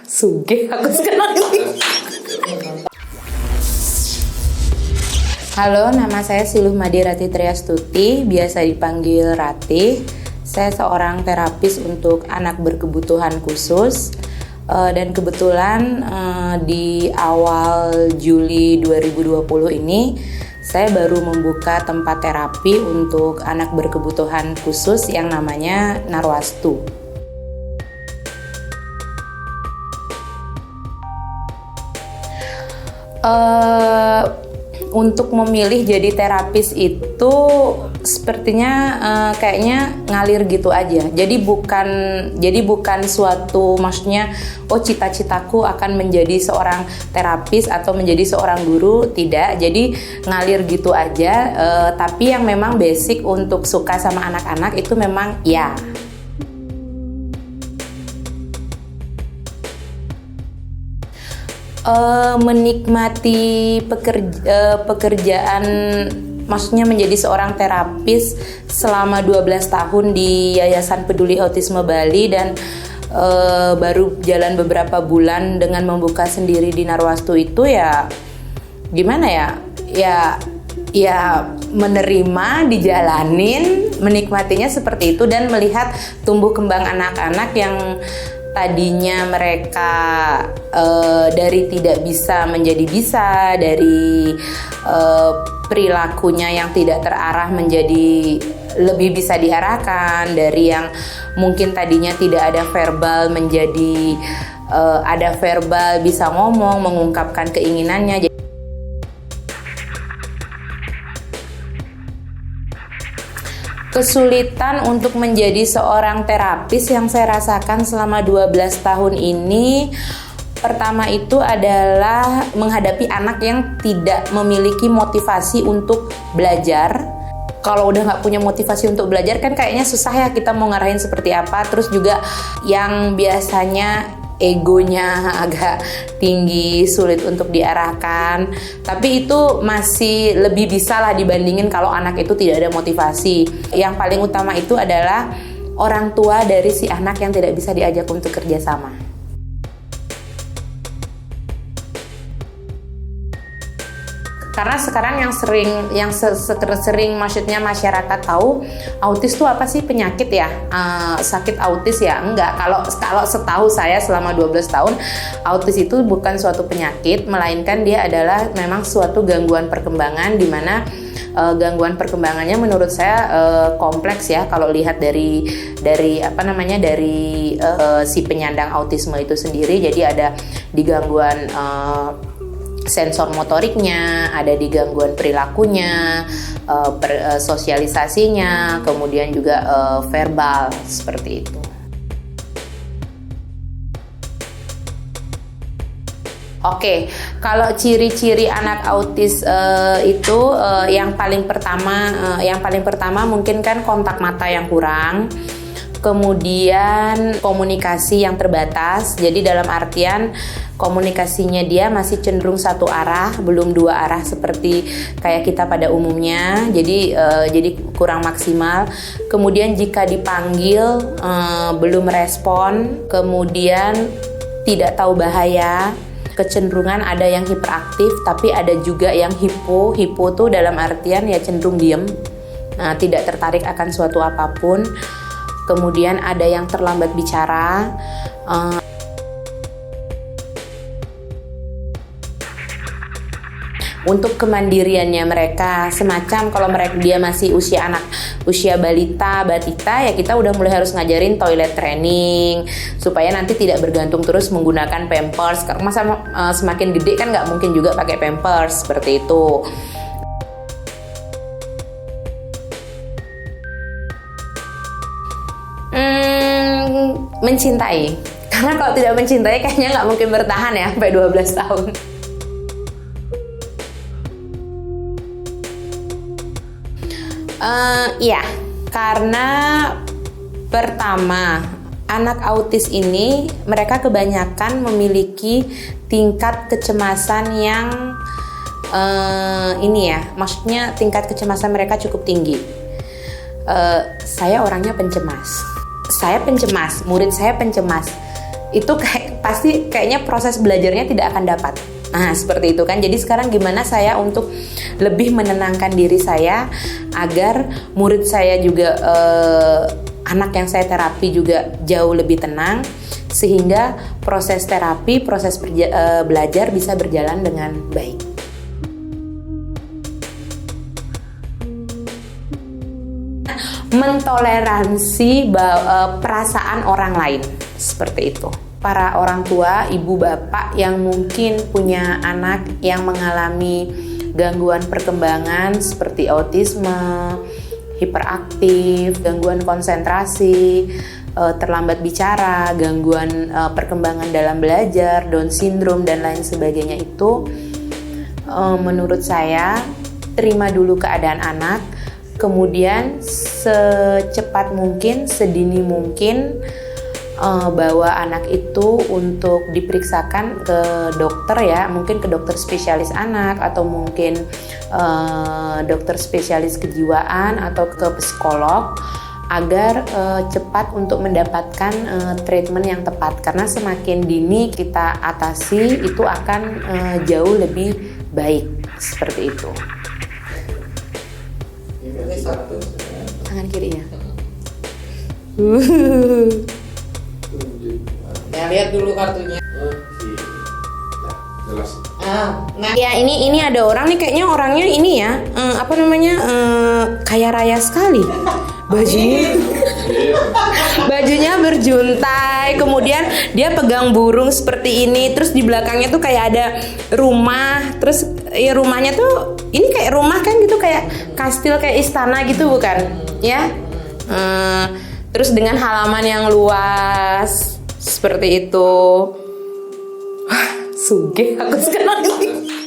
Sugih aku sekarang ini. Halo, nama saya Siluh Madi Ratih Triastuti, biasa dipanggil Ratih. Saya seorang terapis untuk anak berkebutuhan khusus. Dan kebetulan di awal Juli 2020 ini saya baru membuka tempat terapi untuk anak berkebutuhan khusus yang namanya Narwastu. Untuk memilih jadi terapis itu sepertinya kayaknya ngalir gitu aja. Jadi bukan suatu, maksudnya cita-citaku akan menjadi seorang terapis atau menjadi seorang guru, tidak. Jadi ngalir gitu aja. Tapi yang memang basic untuk suka sama anak-anak itu memang ya. Menikmati pekerjaan, maksudnya menjadi seorang terapis selama 12 tahun di Yayasan Peduli Autisme Bali dan baru jalan beberapa bulan dengan membuka sendiri di Narwastu itu ya gimana ya menerima, dijalanin, menikmatinya seperti itu dan melihat tumbuh kembang anak-anak yang tadinya mereka dari tidak bisa menjadi bisa, dari perilakunya yang tidak terarah menjadi lebih bisa diarahkan, dari yang mungkin tadinya tidak ada verbal menjadi ada verbal, bisa ngomong, mengungkapkan keinginannya. Kesulitan untuk menjadi seorang terapis yang saya rasakan selama 12 tahun ini, pertama itu adalah menghadapi anak yang tidak memiliki motivasi untuk belajar. Kalau udah nggak punya motivasi untuk belajar kan kayaknya susah ya kita mau ngarahin seperti apa. Terus juga yang biasanya egonya agak tinggi, sulit untuk diarahkan. Tapi itu masih lebih bisa lah dibandingin kalau anak itu tidak ada motivasi. Yang paling utama itu adalah orang tua dari si anak yang tidak bisa diajak untuk kerjasama. Karena sekarang yang sering maksudnya masyarakat tahu autis itu apa sih, penyakit ya, sakit autis ya, enggak. Kalau setahu saya selama 12 tahun autis itu bukan suatu penyakit, melainkan dia adalah memang suatu gangguan perkembangan di mana gangguan perkembangannya menurut saya kompleks ya kalau lihat dari si penyandang autisme itu sendiri. Jadi ada di gangguan sensor motoriknya, ada di gangguan perilakunya, sosialisasinya, kemudian juga verbal, seperti itu. Oke, kalau ciri-ciri anak autis itu yang paling pertama mungkin kan kontak mata yang kurang. Kemudian komunikasi yang terbatas, jadi dalam artian komunikasinya dia masih cenderung satu arah, belum dua arah seperti kayak kita pada umumnya, jadi kurang maksimal. Kemudian jika dipanggil belum respon, kemudian tidak tahu bahaya, kecenderungan ada yang hiperaktif, tapi ada juga yang hipo tuh dalam artian ya cenderung diem, tidak tertarik akan suatu apapun. Kemudian ada yang terlambat bicara, untuk kemandiriannya mereka, semacam kalau dia masih usia balita, batita, ya kita udah mulai harus ngajarin toilet training supaya nanti tidak bergantung terus menggunakan pampers. Masa semakin gede kan nggak mungkin juga pakai pampers seperti itu. Mencintai, karena kalau tidak mencintai kayaknya nggak mungkin bertahan ya sampai 12 tahun. Iya, karena pertama anak autis ini mereka kebanyakan memiliki tingkat kecemasan yang maksudnya tingkat kecemasan mereka cukup tinggi. Saya orangnya pencemas. Murid saya pencemas. itu pasti kayaknya proses belajarnya tidak akan dapat. Nah, seperti itu kan. Jadi sekarang gimana saya untuk lebih menenangkan diri saya agar murid saya juga anak yang saya terapi juga jauh lebih tenang, sehingga proses terapi, proses belajar bisa berjalan dengan baik. Mentoleransi perasaan orang lain, seperti itu. Para orang tua, ibu bapak yang mungkin punya anak yang mengalami gangguan perkembangan seperti autisme, hiperaktif, gangguan konsentrasi, terlambat bicara, gangguan perkembangan dalam belajar, Down syndrome dan lain sebagainya, itu menurut saya terima dulu keadaan anak, kemudian secepat mungkin, sedini mungkin bawa anak itu untuk diperiksakan ke dokter ya, mungkin ke dokter spesialis anak atau mungkin dokter spesialis kejiwaan atau ke psikolog agar cepat untuk mendapatkan treatment yang tepat, karena semakin dini kita atasi itu akan jauh lebih baik, seperti itu. Tangan kiri ya. Ya, lihat dulu kartunya. Jelas. Nah, Ya ini ada orang nih, kayaknya orangnya ini ya, apa namanya, kaya raya sekali. Bajunya berjuntai, kemudian dia pegang burung seperti ini, terus di belakangnya tuh kayak ada rumah, terus ya rumahnya tuh ini kayak rumah kan gitu, kayak kastil, kayak istana gitu bukan? Ya. Terus dengan halaman yang luas seperti itu. Wah, sugih aku sekarang ini.